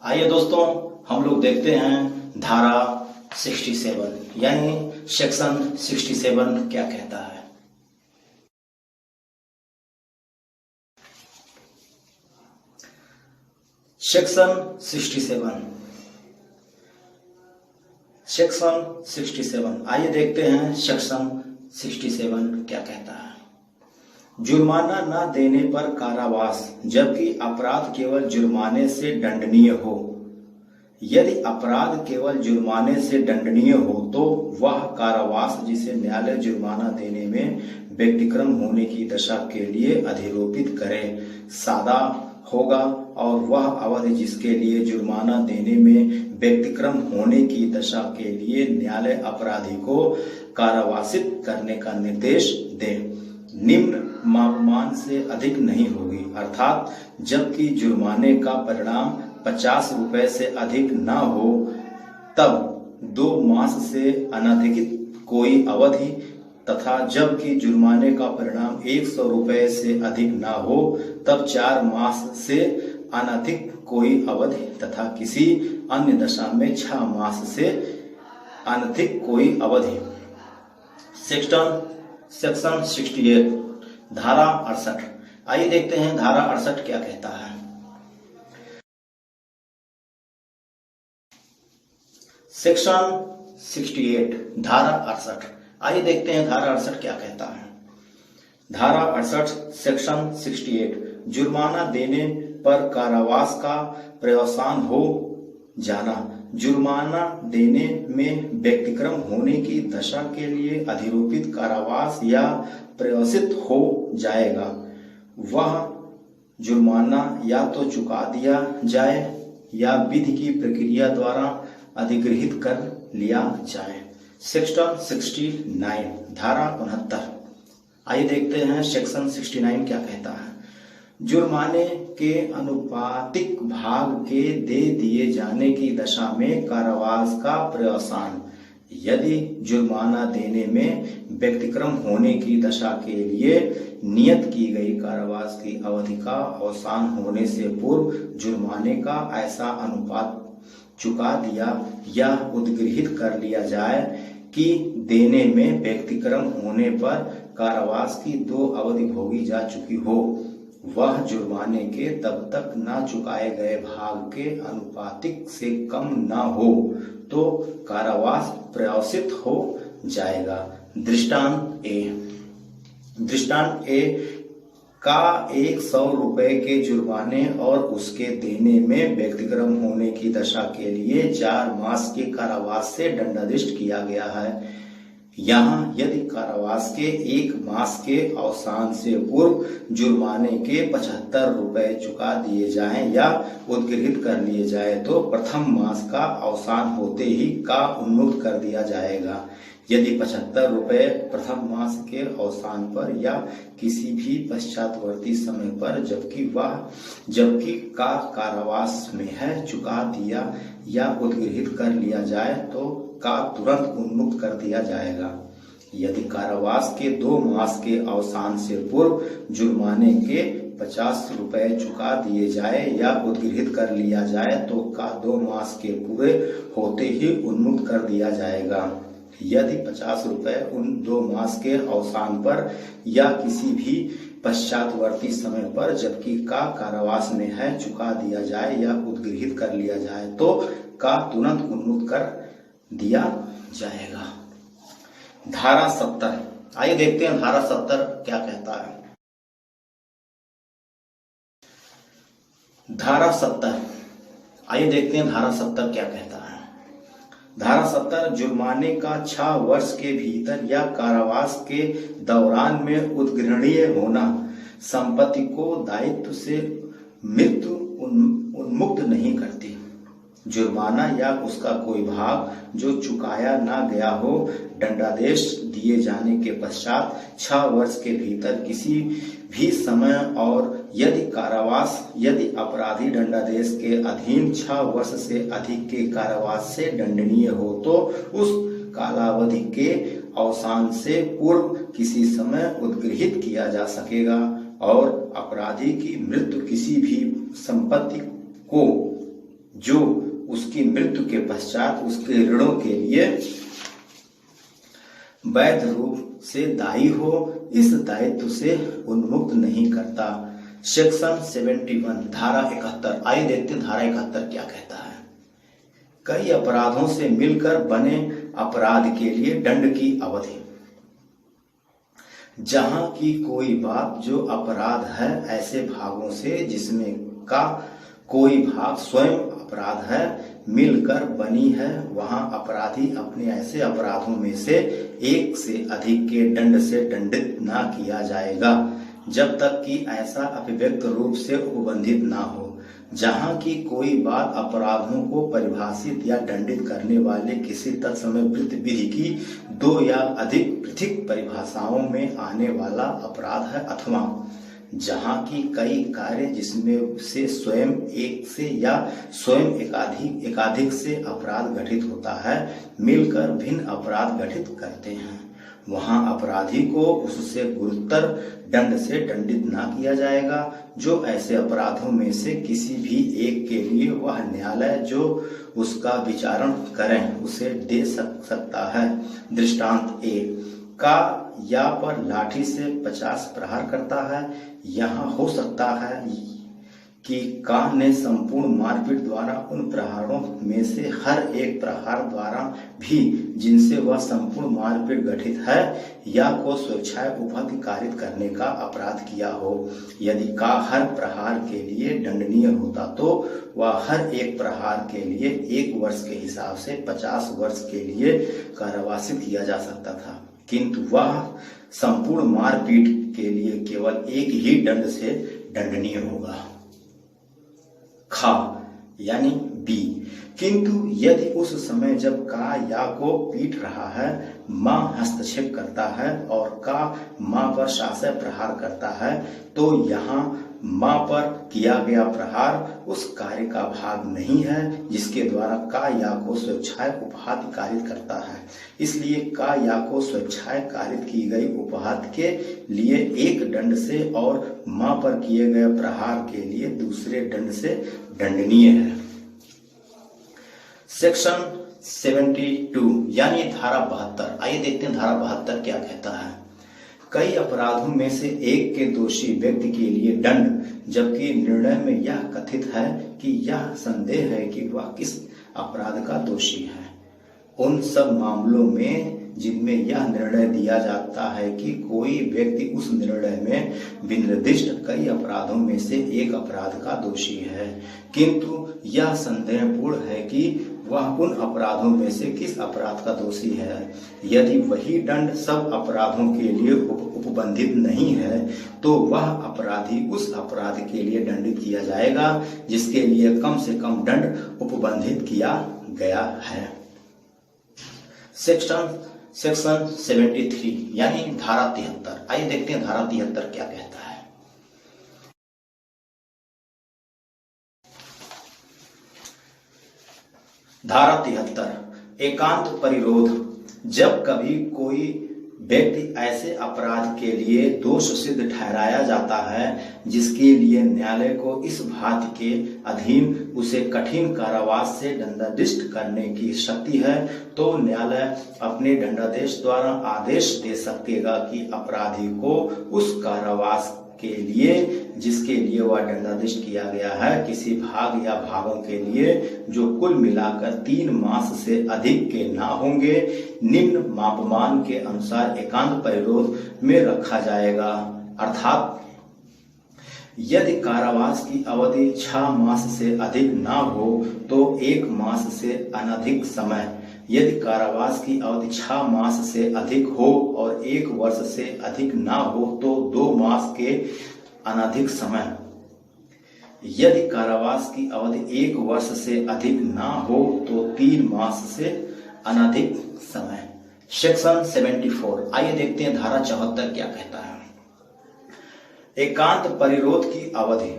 आइए दोस्तों, हम लोग देखते हैं धारा 67 यानी सेक्शन 67 क्या कहता है। सेक्शन 67 आइए देखते हैं सेक्शन 67 क्या कहता है। जुर्माना न देने पर कारावास, जबकि अपराध केवल जुर्माने से दंडनीय हो। यदि अपराध केवल जुर्माने से दंडनीय हो तो वह कारावास जिसे न्यायालय जुर्माना देने में व्यतिक्रम होने की दशा के लिए अधिरोपित करे सादा होगा, और वह अवधि जिसके लिए जुर्माना देने में व्यतिक्रम होने की दशा के लिए न्यायालय अपराधी को कारावासित करने का निर्देश दे, निम्न मापमान से अधिक नहीं होगी। अर्थात जबकि जुर्माने का परिणाम 50 रुपए से अधिक न हो तब 2 मास से अनधिक कोई अवधि, तथा जबकि जुर्माने का परिणाम 100 रुपए से अधिक न हो तब 4 मास से अनधिक कोई अवधि, तथा किसी अन्य दशा में 6 मास से अनधिक कोई अवधि। सेक्शन 68 धारा 68 आइए देखते हैं धारा 68 क्या कहता है। सेक्शन 68 धारा 68 आइए देखते हैं धारा 68 क्या कहता है। धारा 68 सेक्शन 68 जुर्माना देने पर कारावास का प्रावधान हो जाना। जुर्माना देने में व्यतिक्रम होने की दशा के लिए अधिरोपित कारावास या प्रयोजित हो जाएगा। वह जुर्माना या तो चुका दिया जाए या विधि की प्रक्रिया द्वारा अधिग्रहित कर लिया जाए। सेक्शन 69 धारा 69 आइए देखते हैं सेक्शन 69 क्या कहता है। जुर्माने के अनुपातिक भाग के दे दिए जाने की दशा में कारावास का प्रावधान। यदि जुर्माना देने में व्यतिक्रम होने की दशा के लिए नियत की गई कारावास की अवधि का अवसान होने से पूर्व जुर्माने का ऐसा अनुपात चुका दिया या उद्गृहित कर लिया जाए कि देने में व्यतिक्रम होने पर कारावास की 2 अवधि भोगी जा चुकी हो, वह जुर्माने के तब तक न चुकाए गए भाग के अनुपातिक से कम न हो तो कारावास प्रयोजित हो जाएगा। दृष्टांत ए का 100 रुपए के जुर्माने और उसके देने में व्यतिक्रम होने की दशा के लिए 4 मास के कारावास से दंडाधिष्ट किया गया है। यहाँ यदि कारावास के 1 मास के अवसान से पूर्व जुर्माने के 75 रुपए चुका दिए जाएं या उद्गृहित कर लिए जाए तो प्रथम मास का अवसान होते ही का उन्मुक्त कर दिया जाएगा। यदि 75 रुपए प्रथम मास के अवसान पर या किसी भी पश्चातवर्ती समय पर जबकि का कारावास में है चुका दिया या उद्गृहित कर लिया जाए तो का तुरंत उन्मुक्त कर दिया जाएगा। यदि कारावास के 2 मास के अवसान से पूर्व जुर्माने के 50 रुपए चुका दिए जाए या उद्गृहित कर लिया जाए तो का 2 मास के पूरे होते ही उन्मुक्त कर दिया जाएगा। यदि 50 रुपए उन 2 मास के अवसान पर या किसी भी पश्चातवर्ती समय पर जबकि का कारावास में है चुका दिया जाए या उद्गृहित कर लिया जाए तो का तुरंत उन्मुक्त कर दिया जाएगा। धारा 70 आइए देखते हैं धारा 70 क्या कहता है। धारा 70 आइए देखते हैं धारा 70 क्या कहता है। धारा 70 जुर्माने का 6 वर्ष के भीतर या कारावास के दौरान में उद्ग्रहणीय होना संपत्ति को दायित्व से मृत्यु उन्मुक्त नहीं करती। जुर्माना या उसका कोई भाग जो चुकाया ना गया हो दंडादेश दिए जाने के पश्चात 6 वर्ष के भीतर किसी भी समय और यदि अपराधी दंडादेश के अधीन 6 वर्ष से अधिक के कारावास से दंडनीय हो तो उस कालावधि के अवसान से पूर्व किसी समय उद्गृहित किया जा सकेगा और अपराधी की मृत्यु किसी भी संपत्ति को जो उसकी मृत्यु के पश्चात उसके ऋणों के लिए वैध रूप से दायी हो, इस दायित्व से उन्मुक्त नहीं करता। सेक्शन 71 धारा 71। आइए देखते हैं धारा 71 क्या कहता है। कई अपराधों से मिलकर बने अपराध के लिए दंड की अवधि। जहां की कोई बात जो अपराध है ऐसे भागों से जिसमें का कोई भाग स्वयं अपराध है मिलकर बनी है, वहां अपराधी अपने ऐसे अपराधों में से एक से अधिक के दंड से दंडित ना किया जाएगा जब तक कि ऐसा अभिव्यक्त रूप से उपबंधित ना हो। जहां की कोई बात अपराधों को परिभाषित या दंडित करने वाले किसी तत्समयवृत्त विधि की दो या अधिक पृथक परिभाषाओं में आने वाला अपराध है, अथवा जहां की कई कार्य जिसमें से स्वयं एक से या स्वयं एकाधिक से अपराध गठित होता है मिलकर भिन्न अपराध गठित करते हैं, वहां अपराधी को उससे गुरुतर दंड से दंडित ना किया जाएगा। जो ऐसे अपराधों में से किसी भी एक के लिए वह न्यायालय जो उसका विचारण करें उसे दे सकता है। दृष्टांत ए का या पर लाठी से 50 प्रहार करता है। यहाँ हो सकता है कि का ने संपूर्ण मारपीट द्वारा उन प्रहारों में से हर एक प्रहार द्वारा भी जिनसे वह संपूर्ण मारपीट गठित है या को स्वेच्छाएं उपहत करने का अपराध किया हो। यदि का हर प्रहार के लिए दंडनीय होता तो वह हर एक प्रहार के लिए 1 वर्ष के हिसाब से 50 वर्ष के लिए कारावास किया जा सकता था, किंतु वह संपूर्ण मारपीट के लिए केवल एक ही दंड से दंडनीय होगा। खा यानी बी, किंतु यदि उस समय जब का या को पीट रहा है मां हस्तक्षेप करता है और का मां पर शासय प्रहार करता है तो यहाँ मां पर किया गया प्रहार उस कार्य का भाग नहीं है जिसके द्वारा का या को स्वेच्छाएं उपहात कारित करता है। इसलिए का या को स्वेच्छाएं कारित की गई उपहात के लिए एक दंड से और मां पर किए गए प्रहार के लिए दूसरे दंड से दंडनीय है। सेक्शन 72 यानी धारा 72। आइए देखते हैं धारा 72 क्या कहता है। कई अपराधों में से एक के दोषी व्यक्ति के लिए दंड, जबकि निर्णय में यह कथित है कि यह संदेह है कि वह किस अपराध का दोषी है। उन सब मामलों में जिनमें यह निर्णय दिया जाता है कि कोई व्यक्ति उस निर्णय में विनिर्दिष्ट कई अपराधों में से एक अपराध का दोषी है, किंतु यह संदेहपूर्ण है कि वह उन अपराधों में से किस अपराध का दोषी है। यदि वही दंड सब अपराधों के लिए उपबंधित नहीं है तो वह अपराधी उस अपराध के लिए दंडित किया जाएगा जिसके लिए कम से कम दंड उपबंधित किया गया है। सेक्शन 73 यानी धारा 73। आइए देखते हैं धारा 73 क्या कहता है। धारा 73 एकांत परिरोध। जब कभी कोई व्यक्ति ऐसे अपराध के लिए दोष सिद्ध ठहराया जाता है जिसके लिए न्यायालय को इस बात के अधीन उसे कठिन कारावास से दंडाधिष्ट करने की शक्ति है तो न्यायालय अपने दंडादेश द्वारा आदेश दे सकेगा कि अपराधी को उस कारावास के लिए जिसके लिए वह दंडाधिष्ट किया गया है किसी भाग या भागों के लिए जो कुल मिलाकर 3 मास से अधिक के ना होंगे निम्न मापमान के अनुसार एकांत परिरोध में रखा जाएगा। अर्थात यदि कारावास की अवधि 6 मास से अधिक ना हो तो 1 मास से अनधिक समय, यदि कारावास की अवधि 6 मास से अधिक हो और 1 वर्ष से अधिक ना हो तो 2 मास के अनधिक समय, यदि कारावास की अवधि 1 वर्ष से अधिक ना हो तो 3 मास से अनधिक समय। सेक्शन 74। आइए देखते हैं धारा 74 क्या कहता है। एकांत परिरोध की अवधि।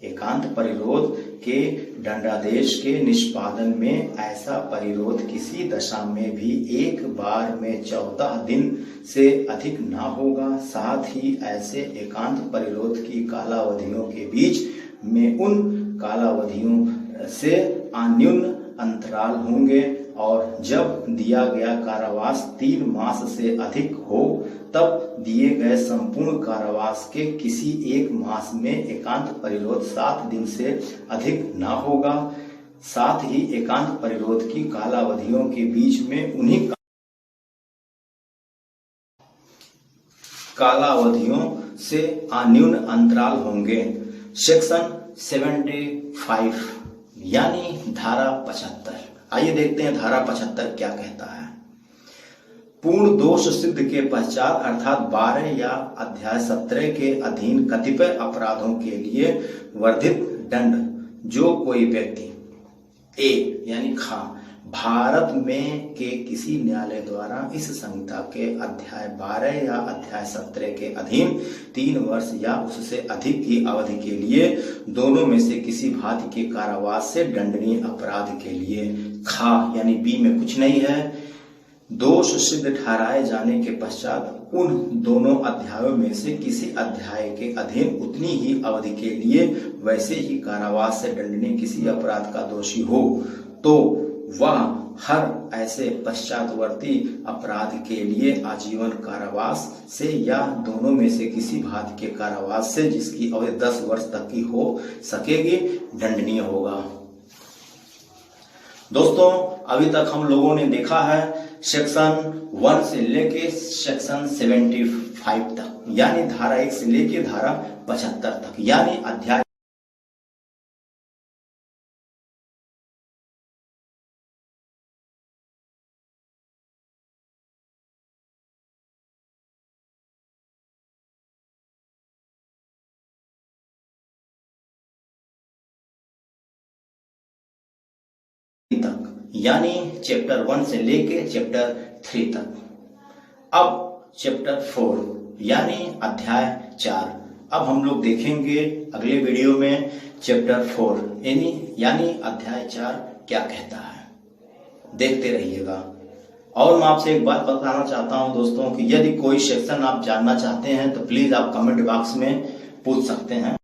एकांत परिरोध के दंडादेश के निष्पादन में ऐसा परिरोध किसी दशा में भी एक बार में 14 दिन से अधिक ना होगा। साथ ही ऐसे एकांत परिरोध की कालावधियों के बीच में उन कालावधियों से न्यून अंतराल होंगे और जब दिया गया कारावास 3 मास से अधिक हो तब दिए गए संपूर्ण कारावास के किसी एक मास में एकांत परिरोध 7 दिन से अधिक न होगा। साथ ही एकांत परिरोध की कालावधियों के बीच में उन्हीं कालावधियों से न्यून अंतराल होंगे। सेक्शन 75 यानी धारा 75। आइए देखते हैं धारा 75 क्या कहता है। पूर्ण दोष सिद्ध के पश्चात अर्थात 12 या अध्याय 17 के अधीन कतिपय अपराधों के लिए वर्धित दंड जो कोई व्यक्ति ए यानी खा भारत में के किसी न्यायालय द्वारा इस संहिता के अध्याय 12 या अध्याय 17 के अधीन 3 वर्ष या उससे अधिक की अवधि के लिए दोनों में से किसी भांति के कारावास से दंडनीय अपराध के लिए खा यानी बी में कुछ नहीं है दोष सिद्ध ठहराए जाने के पश्चात उन दोनों अध्यायों में से किसी अध्याय के अधीन उतनी ही अवधि के लिए वैसे ही कारावास से दंडनीय किसी अपराध का दोषी हो तो वह हर ऐसे पश्चातवर्ती अपराध के लिए आजीवन कारावास से या दोनों में से किसी भांति के कारावास से जिसकी अवधि 10 वर्ष तक की हो सकेगी दंडनीय होगा। दोस्तों अभी तक हम लोगों ने देखा है सेक्शन 1 से लेके सेक्शन 75 तक यानी धारा 1 से लेके धारा 75 तक यानी अध्याय तक यानी चैप्टर 1 से लेके चैप्टर 3 तक। अब चैप्टर 4 यानी अध्याय 4 अब हम लोग देखेंगे अगले वीडियो में चैप्टर 4 यानी अध्याय 4 क्या कहता है। देखते रहिएगा। और मैं आपसे एक बात बताना चाहता हूं दोस्तों कि यदि कोई सेक्शन आप जानना चाहते हैं तो प्लीज आप कमेंट बॉक्स में पूछ सकते हैं।